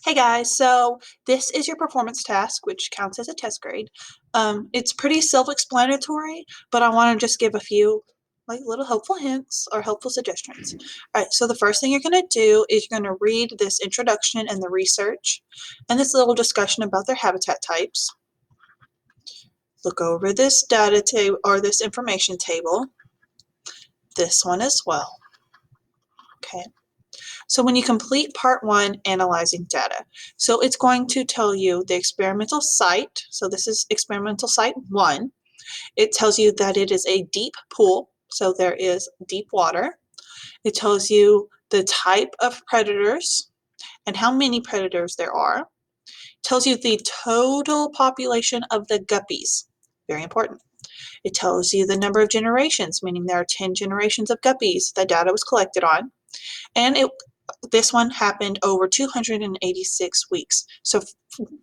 Hey guys, so this is your performance task, which counts as a test grade. It's pretty self-explanatory, but I want to just give a few little helpful hints or helpful suggestions. All right, so the first thing you're going to do is you're going to read this introduction and the research and this little discussion about their habitat types. Look over this data table or this information table, this one as well. Okay. So when you complete part one, analyzing data, so it's going to tell you the experimental site. So this is experimental site one. It tells you that it is a deep pool. So there is deep water. It tells you the type of predators and how many predators there are. It tells you the total population of the guppies. Very important. It tells you the number of generations, meaning there are 10 generations of guppies that data was collected on. And this one happened over 286 weeks. So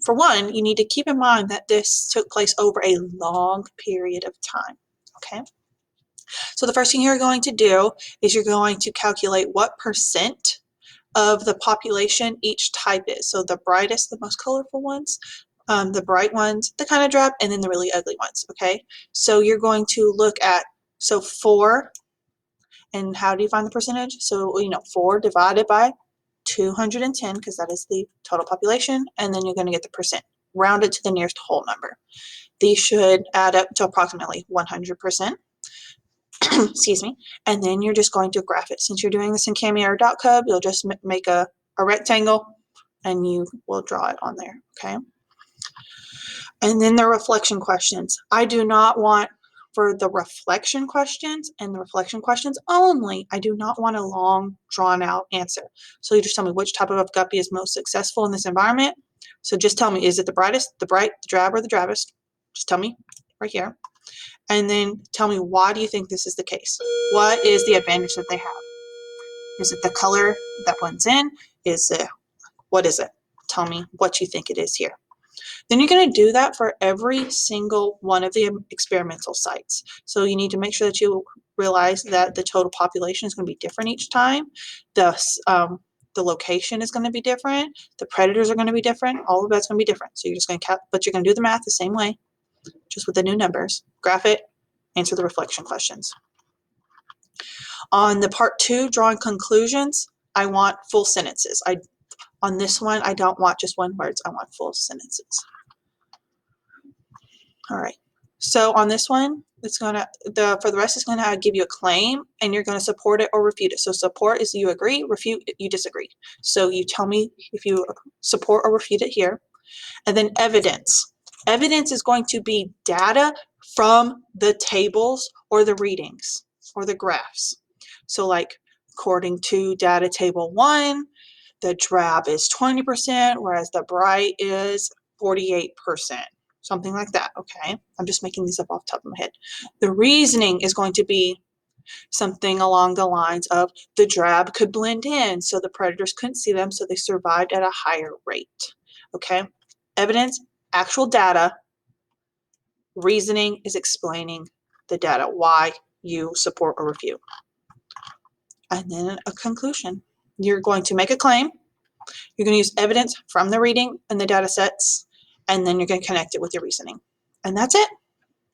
for one, you need to keep in mind that this took place over a long period of time, okay? So the first thing you're going to do is you're going to calculate what percent of the population each type is. So the brightest, the most colorful ones, the bright ones, the kind of drab, and then the really ugly ones, okay? So you're going to look at, so 4, and how do you find the percentage? So, 4 divided by 210, because that is the total population, and then you're going to get the percent, rounded to the nearest whole number. These should add up to approximately 100%. Excuse me. And then you're just going to graph it. Since you're doing this in Cub, you'll just make a rectangle, and you will draw it on there, okay? And then the reflection questions. I do not want, for the reflection questions and the reflection questions only, I do not want a long, drawn-out answer. So you just tell me which type of guppy is most successful in this environment. So just tell me, is it the brightest, the bright, the drab, or the drabbest? Just tell me right here. And then tell me, why do you think this is the case? What is the advantage that they have? Is it the color that blends in? What is it? Tell me what you think it is here. Then you're going to do that for every single one of the experimental sites. So you need to make sure that you realize that the total population is going to be different each time. The location is going to be different. The predators are going to be different. All of that's going to be different. So you're just going to but you're going to do the math the same way, just with the new numbers. Graph it, answer the reflection questions. On the part 2, drawing conclusions, I want full sentences. On this one, I don't want just one words. I want full sentences. All right. So on this one, it's for the rest, it's gonna give you a claim, and you're gonna support it or refute it. So support is you agree, refute you disagree. So you tell me if you support or refute it here. And then evidence. Evidence is going to be data from the tables or the readings or the graphs. So like, according to data table 1, the drab is 20%, whereas the bright is 48%. Something like that, okay? I'm just making these up off the top of my head. The reasoning is going to be something along the lines of the drab could blend in, so the predators couldn't see them, so they survived at a higher rate, okay? Evidence, actual data. Reasoning is explaining the data, why you support or refute. And then a conclusion. You're going to make a claim. You're going to use evidence from the reading and the data sets, and then you're going to connect it with your reasoning. And that's it.